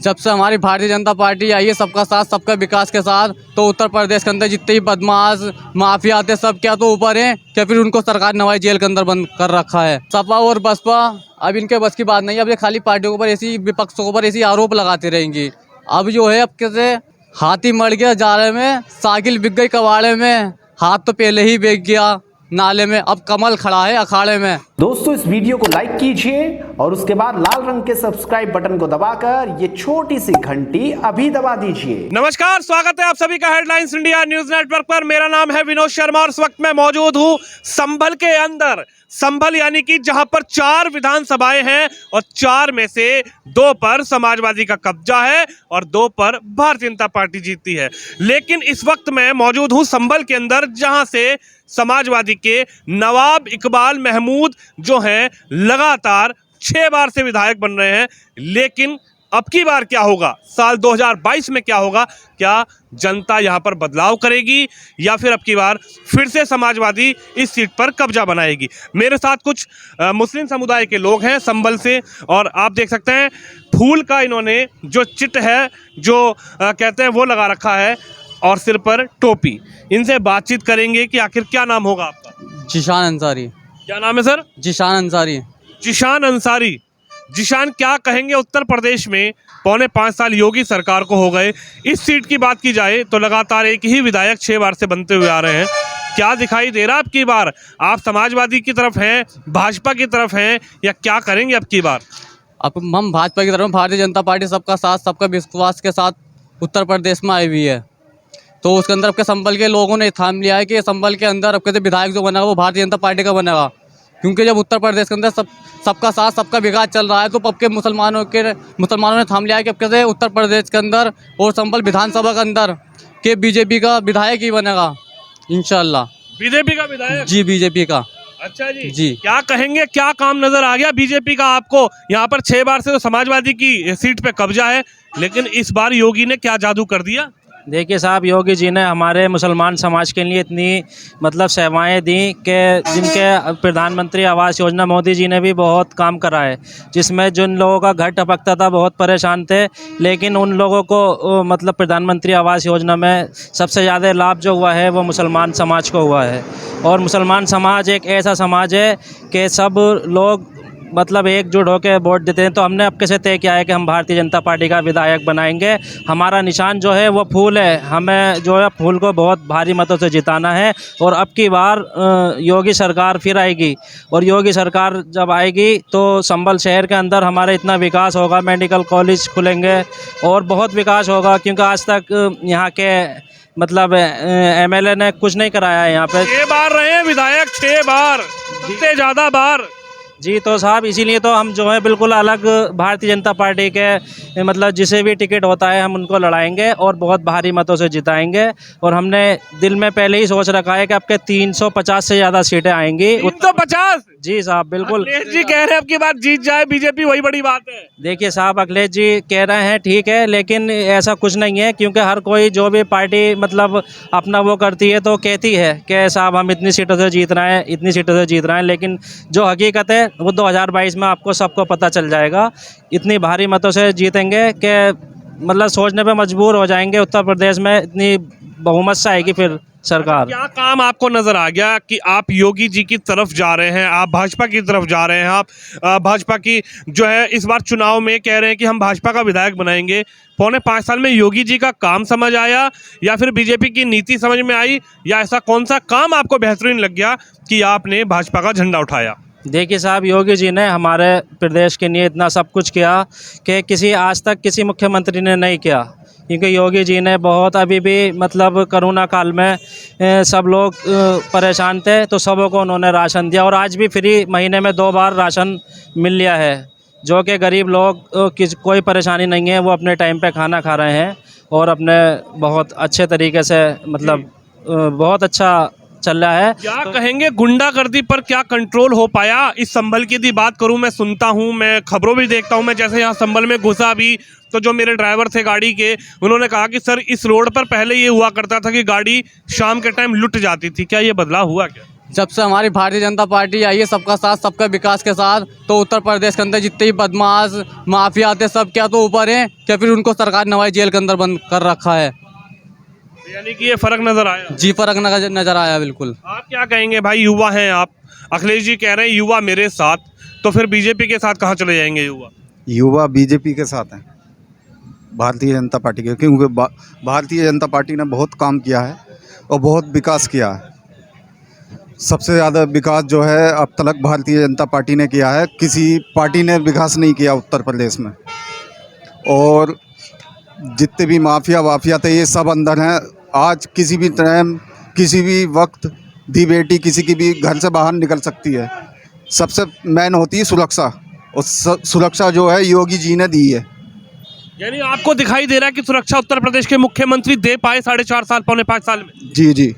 जब से हमारी भारतीय जनता पार्टी आई है सबका साथ सबका विकास के साथ, तो उत्तर प्रदेश के अंदर जितने भी बदमाश माफिया आते सब क्या तो ऊपर हैं, क्या फिर उनको सरकार नवाई जेल के अंदर बंद कर रखा है। सपा और बसपा अब इनके बस की बात नहीं है। अब ये खाली पार्टियों के ऊपर ऐसी विपक्षों के ऊपर ऐसी आरोप लगाते रहेंगी। अब जो है अब कैसे हाथी मर गया जाड़े में, साइकिल बिक गई कबाड़े में, हाथ तो पहले ही बिक गया नाले में, अब कमल खड़ा है अखाड़े में। दोस्तों इस वीडियो को लाइक कीजिए और उसके बाद लाल रंग के सब्सक्राइब बटन को दबाकर ये छोटी सी घंटी अभी दबा दीजिए। नमस्कार, स्वागत है आप सभी का हेडलाइंस इंडिया न्यूज नेटवर्क पर। मेरा नाम है विनोद शर्मा और इस वक्त मैं मौजूद हूं संभल के अंदर। संभल यानी कि जहां पर 4 विधानसभाएं हैं और 4 में से 2 पर समाजवादी का कब्जा है और 2 पर भारतीय जनता पार्टी जीतती है। लेकिन इस वक्त मैं मौजूद हूं संभल के अंदर, जहां से समाजवादी के नवाब इकबाल महमूद जो हैं लगातार 6 बार से विधायक बन रहे हैं। लेकिन अब की बार क्या होगा, साल 2022 में क्या होगा, क्या जनता यहां पर बदलाव करेगी या फिर अब की बार फिर से समाजवादी इस सीट पर कब्जा बनाएगी। मेरे साथ कुछ मुस्लिम समुदाय के लोग हैं संभल से, और आप देख सकते हैं फूल का इन्होंने जो चिट है जो कहते हैं वो लगा रखा है और सिर पर टोपी। इनसे बातचीत करेंगे कि आखिर क्या नाम होगा आपका। जिशान अंसारी। क्या नाम है सर? जिशान अंसारी। जिशान अंसारी। जिशान, क्या कहेंगे उत्तर प्रदेश में पौने 5 साल योगी सरकार को हो गए, इस सीट की बात की जाए तो लगातार एक ही विधायक 6 बार से बनते हुए आ रहे हैं। क्या दिखाई दे रहा है अब की बार? आप समाजवादी की तरफ हैं, भाजपा की तरफ हैं, या क्या करेंगे अब की बार? अब हम भाजपा की तरफ, भारतीय जनता पार्टी सबका साथ सबका विश्वास के साथ उत्तर प्रदेश में आई हुई है, तो उसके अंदर आपके संभल के लोगों ने ठान लिया है कि संभल के अंदर आपके विधायक जो बनेगा वो भारतीय जनता पार्टी का बनेगा। क्योंकि जब उत्तर प्रदेश के अंदर सबका साथ सबका विकास चल रहा है, तो अब के मुसलमानों ने थाम लिया है कि अब कैसे उत्तर प्रदेश के अंदर और संभल विधानसभा के अंदर के बीजेपी का विधायक ही बनेगा इंशाल्लाह। बीजेपी का विधायक? जी, बीजेपी का। अच्छा जी। जी, क्या कहेंगे, क्या काम नजर आ गया बीजेपी का आपको? यहाँ पर 6 बार से तो समाजवादी की सीट पे कब्जा है, लेकिन इस बार योगी ने क्या जादू कर दिया? देखिए साहब, योगी जी ने हमारे मुसलमान समाज के लिए इतनी सेवाएं दी कि जिनके प्रधानमंत्री आवास योजना मोदी जी ने भी बहुत काम करा है, जिसमें जिन लोगों का घर टपकता था, बहुत परेशान थे, लेकिन उन लोगों को प्रधानमंत्री आवास योजना में सबसे ज़्यादा लाभ जो हुआ है वो मुसलमान समाज को हुआ है। और मुसलमान समाज एक ऐसा समाज है कि सब लोग एकजुट होकर वोट देते हैं। तो हमने अब कैसे तय किया है कि हम भारतीय जनता पार्टी का विधायक बनाएंगे। हमारा निशान जो है वो फूल है, हमें जो है फूल को बहुत भारी मतों से जिताना है। और अब की बार योगी सरकार फिर आएगी, और योगी सरकार जब आएगी तो संभल शहर के अंदर हमारे इतना विकास होगा, मेडिकल कॉलेज खुलेंगे और बहुत विकास होगा। क्योंकि आज तक यहाँ के एमएलए ने कुछ नहीं कराया है यहाँ पे। 6 बार रहे हैं विधायक, 6 बार, सबसे ज़्यादा बार। जी, तो साहब इसीलिए तो हम जो है बिल्कुल अलग भारतीय जनता पार्टी के जिसे भी टिकट होता है हम उनको लड़ाएंगे और बहुत भारी मतों से जिताएंगे। और हमने दिल में पहले ही सोच रखा है कि आपके 350 से ज़्यादा सीटें आएंगी। 350? जी साहब बिल्कुल। अखिलेश जी कह रहे हैं अब की बार जीत जाए बीजेपी, वही बड़ी बात है। देखिए साहब, अखिलेश जी कह रहे हैं ठीक है, लेकिन ऐसा कुछ नहीं है। क्योंकि हर कोई जो भी पार्टी अपना वो करती है तो कहती है कि साहब हम इतनी सीटों से जीत रहे हैं, इतनी सीटों से जीत रहे हैं, लेकिन जो हकीकत है वो 2022 में आपको सबको पता चल जाएगा। इतनी भारी मतों से जीतेंगे कि सोचने पे मजबूर हो जाएंगे। उत्तर प्रदेश में इतनी बहुमत से आएगी फिर सरकार। क्या काम आपको नजर आ गया कि आप योगी जी की तरफ जा रहे हैं, आप भाजपा की तरफ जा रहे हैं, आप भाजपा की जो है इस बार चुनाव में कह रहे हैं कि हम भाजपा का विधायक बनाएंगे। पौने 5 साल में योगी जी का काम समझ आया या फिर बीजेपी की नीति समझ में आई, या ऐसा कौन सा काम आपको बेहतरीन लग गया कि आपने भाजपा का झंडा उठाया? देखिए साहब, योगी जी ने हमारे प्रदेश के लिए इतना सब कुछ किया कि आज तक किसी मुख्यमंत्री ने नहीं किया। क्योंकि योगी जी ने बहुत अभी भी कोरोना काल में सब लोग परेशान थे, तो सबों को उन्होंने राशन दिया। और आज भी फ्री महीने में 2 बार राशन मिल लिया है, जो कि गरीब लोग कोई परेशानी नहीं है, वो अपने टाइम पे खाना खा रहे हैं और अपने बहुत अच्छे तरीके से बहुत अच्छा चल रहा है। क्या कहेंगे, गुंडागर्दी पर क्या कंट्रोल हो पाया? इस संभल की यदि बात करूं, मैं सुनता हूं, मैं खबरों भी देखता हूं, मैं जैसे यहाँ संभल में घुसा भी तो जो मेरे ड्राइवर थे गाड़ी के, उन्होंने कहा कि सर इस रोड पर पहले ये हुआ करता था कि गाड़ी शाम के टाइम लुट जाती थी, क्या ये बदलाव हुआ क्या? जब से हमारी भारतीय जनता पार्टी आई है सबका साथ सबका विकास के साथ, तो उत्तर प्रदेश के अंदर जितने भी बदमाश माफिया आते सब क्या तो ऊपर हैं, क्या फिर उनको सरकार नवाई जेल के अंदर बंद कर रखा है। यानी कि ये फर्क नजर आया। जी फर्क नजर आया बिल्कुल। आप क्या कहेंगे भाई, युवा हैं आप, अखिलेश जी कह रहे हैं युवा मेरे साथ, तो फिर बीजेपी के साथ कहाँ चले जाएंगे युवा? युवा बीजेपी के साथ हैं, भारतीय जनता पार्टी के, क्योंकि भारतीय जनता पार्टी ने बहुत काम किया है और बहुत विकास किया है। सबसे ज़्यादा विकास जो है अब तक भारतीय जनता पार्टी ने किया है, किसी पार्टी ने विकास नहीं किया उत्तर प्रदेश में। और जितने भी माफिया थे ये सब अंदर हैं। आज किसी भी टाइम किसी भी वक्त दी बेटी किसी की भी घर से बाहर निकल सकती है। सबसे मेन होती है सुरक्षा, और सुरक्षा जो है योगी जी ने दी है। यानी आपको दिखाई दे रहा है कि सुरक्षा उत्तर प्रदेश के मुख्यमंत्री दे पाए 4.5 साल, पौने 5 साल में? जी जी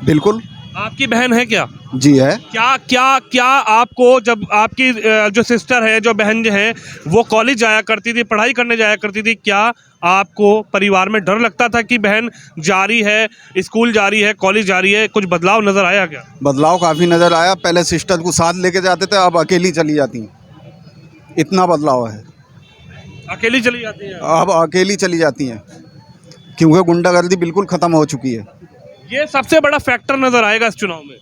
बिल्कुल। आपकी बहन है क्या? जी है। क्या क्या क्या आपको, जब आपकी जो सिस्टर है, जो बहन है, वो कॉलेज जाया करती थी, पढ़ाई करने जाया करती थी, क्या आपको परिवार में डर लगता था कि बहन जा रही है, स्कूल जा रही है, कॉलेज जा रही है? कुछ बदलाव नजर आया क्या? बदलाव काफ़ी नज़र आया। पहले सिस्टर को साथ लेके जाते थे, अब अकेली चली जाती हैं। इतना बदलाव है। अकेली चली जाती है? अब अकेली चली जाती हैं क्योंकि गुंडागर्दी बिल्कुल ख़त्म हो चुकी है। ये सबसे बड़ा फैक्टर नजर आएगा इस चुनाव में।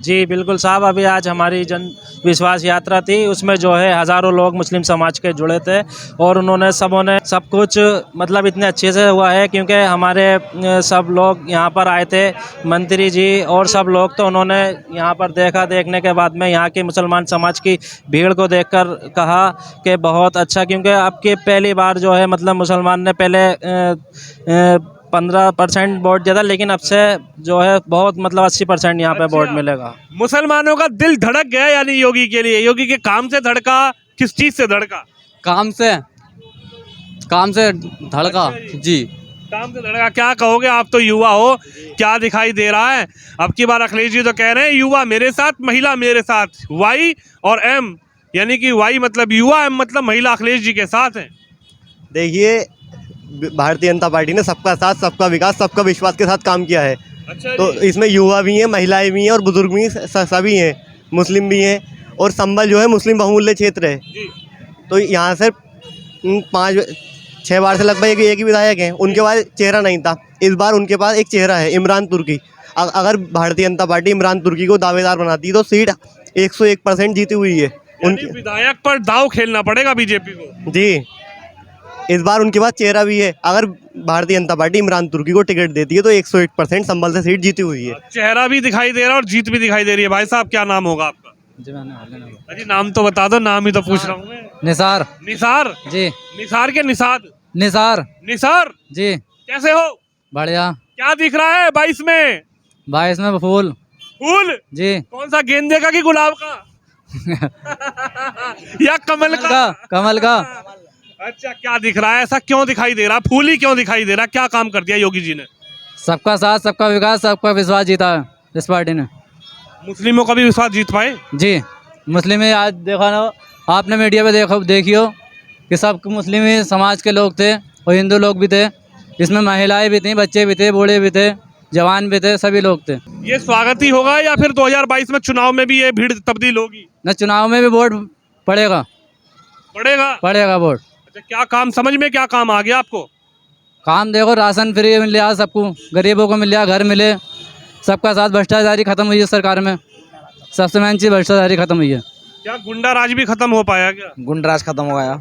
जी बिल्कुल साहब, अभी आज हमारी जन विश्वास यात्रा थी, उसमें जो है हज़ारों लोग मुस्लिम समाज के जुड़े थे और उन्होंने सबों ने सब कुछ मतलब इतने अच्छे से हुआ है, क्योंकि हमारे सब लोग यहाँ पर आए थे, मंत्री जी और सब लोग, तो उन्होंने यहाँ पर देखने के बाद में यहाँ के मुसलमान समाज की भीड़ को देखकर कहा कि बहुत अच्छा, क्योंकि अब की पहली बार जो है मतलब मुसलमान ने पहले 15% वोट दिया था, लेकिन अब से जो है बहुत मतलब 80% यहाँ पे वोट मिलेगा। मुसलमानों का दिल धड़क गया यानी योगी के लिए। योगी के काम से धड़का, किस चीज से धड़का? काम से धड़का। जी काम से धड़का। क्या कहोगे, आप तो युवा हो, क्या दिखाई दे रहा है? अब की बार अखिलेश जी तो कह रहे हैं युवा मेरे साथ, महिला मेरे साथ, वाई और एम, यानी कि वाई मतलब युवा, एम मतलब महिला अखिलेश जी के साथ है। देखिए, भारतीय जनता पार्टी ने सबका साथ सबका विकास सबका विश्वास के साथ काम किया है। अच्छा तो जी। इसमें युवा भी हैं, महिलाएं भी हैं और बुजुर्ग भी सभी हैं, मुस्लिम भी हैं। और संभल जो है मुस्लिम बहुमूल्य क्षेत्र है, तो यहाँ से 5-6 बार से लगभग एक ही विधायक हैं, उनके पास चेहरा नहीं था। इस बार उनके पास एक चेहरा है, इमरान तुर्की। अगर भारतीय जनता पार्टी इमरान तुर्की को दावेदार बनाती तो सीट 101% जीती हुई है। उनके विधायक पर दाव खेलना पड़ेगा बीजेपी को। जी, इस बार उनके पास चेहरा भी है। अगर भारतीय जनता पार्टी इमरान तुर्की को टिकट देती है तो 101% संभल से सीट जीती हुई है। चेहरा भी दिखाई दे रहा है और जीत भी दिखाई दे रही है। भाई साहब क्या नाम होगा आपका? अजी नाम तो बता दो, नाम ही तो पूछ रहा हूँ मैं। निसार। निसार जी। निसार के निसाद? निसार। निसार जी। कैसे हो? बढ़िया। क्या दिख रहा है 22 में? 22 में फूल। फूल? जी। कौन सा, गेंदे का कि गुलाब का? या कमल का? कमल का। अच्छा, क्या दिख रहा है? ऐसा क्यों दिखाई दे रहा? फूल ही क्यों दिखाई दे रहा? क्या काम कर दिया योगी जी ने? सबका साथ सबका विकास सबका विश्वास जीता है इस पार्टी ने। मुस्लिमों का भी विश्वास जीत पाए? जी। मुस्लिम ही आज देखा ना आपने, मीडिया पे देखियो कि सब मुस्लिम ही समाज के लोग थे और हिंदू लोग भी थे, इसमें महिलाएं भी थी, बच्चे भी थे, बूढ़े भी थे, जवान भी थे, सभी लोग थे। ये स्वागत ही होगा या फिर 2022 में चुनाव में भी ये भीड़ तब्दील होगी? न चुनाव में भी वोट पड़ेगा वोट। अच्छा, क्या काम, समझ में क्या काम आ गया आपको? काम देखो, राशन फ्री मिल गया सबको, गरीबों को मिल गया, घर मिले, सबका साथ। भ्रष्टाचारी खत्म हुई है सरकार में, सबसे मेन चीज भ्रष्टाचारी खत्म हुई है। क्या गुंडा राज भी खत्म हो पाया क्या? गुंडाराज खत्म हो गया।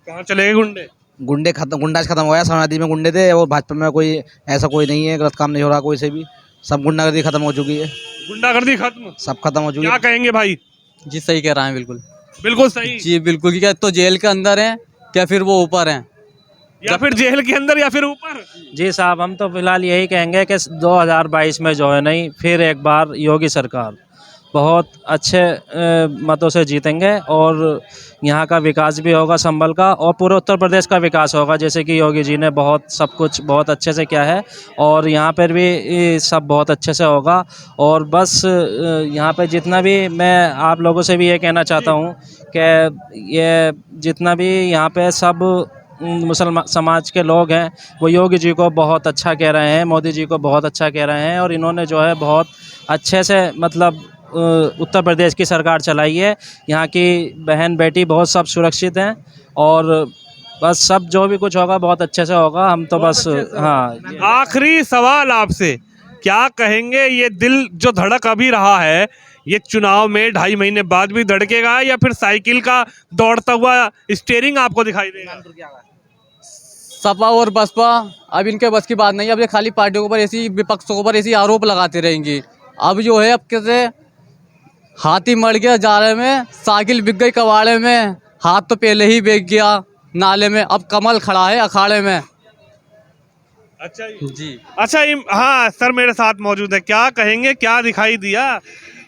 कहाँ चले गए गुंडे? गुंडाराज खत्म हो गया। समाजवादी में गुंडे थे और भाजपा में कोई ऐसा कोई नहीं है, गलत काम नहीं हो रहा कोई से भी, सब गुंडागर्दी खत्म हो चुकी है। गुंडागर्दी खत्म, सब खत्म हो चुकी क्या है। कहेंगे भाई? जी सही कह रहा है, बिल्कुल बिल्कुल सही। जी बिल्कुल। क्या तो जेल के अंदर है क्या फिर वो ऊपर हैं, या फिर जेल के अंदर या फिर ऊपर? जी साहब, हम तो फिलहाल यही कहेंगे कि 2022 में जो है नहीं, फिर एक बार योगी सरकार बहुत अच्छे मतों से जीतेंगे और यहाँ का विकास भी होगा संभल का, और पूरे उत्तर प्रदेश का विकास होगा, जैसे कि योगी जी ने बहुत सब कुछ बहुत अच्छे से किया है और यहाँ पर भी सब बहुत अच्छे से होगा। और बस यहाँ पे जितना भी, मैं आप लोगों से भी ये कहना चाहता हूँ कि ये जितना भी यहाँ पे सब मुसलमान समाज के लोग हैं वो योगी जी को बहुत अच्छा कह रहे हैं, मोदी जी को बहुत अच्छा कह रहे हैं, और इन्होंने जो है बहुत अच्छे से मतलब उत्तर प्रदेश की सरकार चलाई है। यहाँ की बहन बेटी बहुत सब सुरक्षित हैं, और बस सब जो भी कुछ होगा बहुत अच्छे से होगा। हम तो बस हाँ। आखिरी सवाल आपसे, क्या कहेंगे, ये दिल जो धड़क अभी रहा है ये चुनाव में 2.5 महीने बाद भी धड़केगा, या फिर साइकिल का दौड़ता हुआ स्टीयरिंग आपको दिखाई देगा? सपा और बसपा अब इनके बस की बात नहीं है। अब ये खाली पार्टियों के ऊपर ऐसी, विपक्षों के ऊपर ऐसी आरोप लगाते रहेंगी। अब जो है, अब कैसे हाथी मर गया जाले में, साइकिल बिक गई कबाड़े में, हाथ तो पहले ही बिक गया नाले में, अब कमल खड़ा है अखाड़े में। अच्छा जी। अच्छा, हाँ सर मेरे साथ मौजूद है, क्या कहेंगे, क्या दिखाई दिया?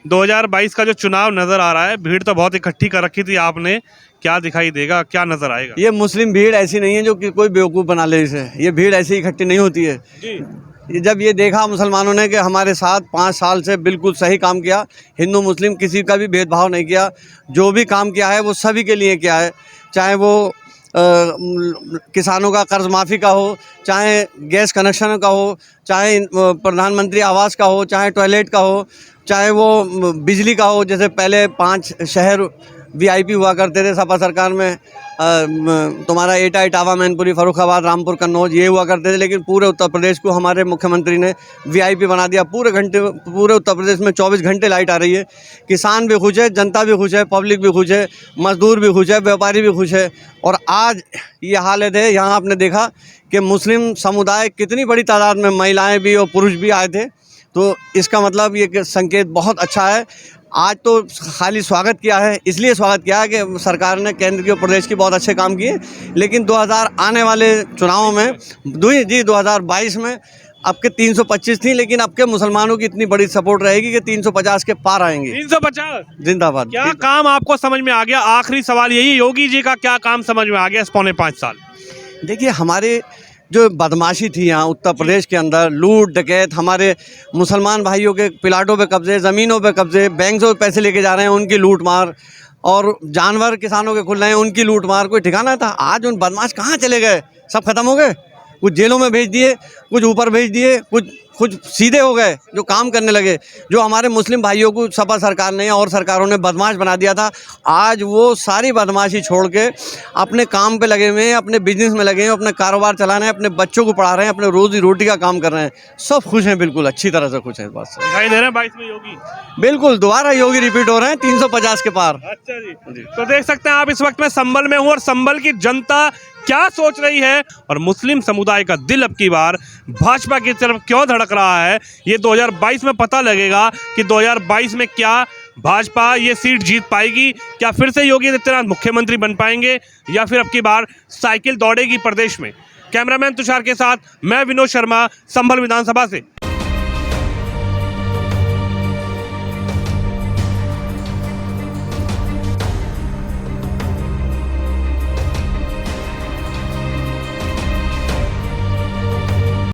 2022 का जो चुनाव नजर आ रहा है, भीड़ तो बहुत इकट्ठी कर रखी थी आपने, क्या दिखाई देगा, क्या नजर आएगा? ये मुस्लिम भीड़ ऐसी नहीं है जो कि कोई बेवकूफ़ बना ले इसे, ये भीड़ ऐसी इकट्ठी नहीं होती है जी। जब ये देखा मुसलमानों ने कि हमारे साथ 5 साल से बिल्कुल सही काम किया, हिंदू मुस्लिम किसी का भी भेदभाव नहीं किया, जो भी काम किया है वो सभी के लिए किया है, चाहे वो किसानों का कर्ज माफ़ी का हो, चाहे गैस कनेक्शन का हो, चाहे प्रधानमंत्री आवास का हो, चाहे टॉयलेट का हो, चाहे वो बिजली का हो। जैसे पहले 5 शहर वीआईपी हुआ करते थे सपा सरकार में, तुम्हारा एटा, इटावा, मैनपुरी, फर्रुखाबाद, रामपुर, कन्नौज, ये हुआ करते थे, लेकिन पूरे उत्तर प्रदेश को हमारे मुख्यमंत्री ने वीआईपी बना दिया। पूरे उत्तर प्रदेश में 24 घंटे लाइट आ रही है। किसान भी खुश है, जनता भी खुश है, पब्लिक भी खुश है, मजदूर भी खुश है, व्यापारी भी खुश है। और आज ये हालत है, यहाँ आपने देखा कि मुस्लिम समुदाय कितनी बड़ी तादाद में महिलाएँ भी और पुरुष भी आए थे, तो इसका मतलब ये संकेत बहुत अच्छा है। आज तो खाली स्वागत किया है, इसलिए स्वागत किया है कि सरकार ने केंद्र की और प्रदेश की बहुत अच्छे काम किए, लेकिन 2000 आने वाले चुनावों में 2022 में अब के 325 थी, लेकिन अब के मुसलमानों की इतनी बड़ी सपोर्ट रहेगी कि 350 के पार आएंगे। 350 जिंदाबाद। क्या काम आपको समझ में आ गया? आखिरी सवाल यही, योगी जी का क्या काम समझ में आ गया इस पौने 5 साल? देखिए, हमारे जो बदमाशी थी यहाँ उत्तर प्रदेश के अंदर, लूट डकैत, हमारे मुसलमान भाइयों के प्लाटों पे कब्जे, ज़मीनों पे कब्जे, बैंक से पैसे लेके जा रहे हैं, उनकी लूट मार, और जानवर किसानों के खुल रहे हैं, उनकी लूट मार, कोई ठिकाना था? आज उन बदमाश कहाँ चले गए? सब खत्म हो गए। कुछ जेलों में भेज दिए, कुछ ऊपर भेज दिए, कुछ सीधे हो गए जो काम करने लगे। जो हमारे मुस्लिम भाइयों को सपा सरकार ने और सरकारों ने बदमाश बना दिया था, आज वो सारी बदमाशी छोड़ के अपने काम पे लगे हुए हैं, अपने बिजनेस में लगे हैं, अपने कारोबार चला रहे हैं, अपने बच्चों को पढ़ा रहे हैं, अपने रोजी रोटी का काम कर रहे हैं। सब खुश हैं, बिल्कुल अच्छी तरह से खुश हैं। बस दिखाई दे रहे हैं 22 में योगी? बिल्कुल दोबारा योगी रिपीट हो रहे हैं, 350 के पार। अच्छा जी। तो देख सकते हैं आप, इस वक्त मैं संभल में हूँ और संभल की जनता क्या सोच रही है, और मुस्लिम समुदाय का दिल अब की बार भाजपा की तरफ क्यों धड़क रहा है, ये 2022 में पता लगेगा कि 2022 में क्या भाजपा ये सीट जीत पाएगी, क्या फिर से योगी आदित्यनाथ मुख्यमंत्री बन पाएंगे, या फिर अब की बार साइकिल दौड़ेगी प्रदेश में। कैमरामैन तुषार के साथ मैं विनोद शर्मा, संभल विधानसभा से।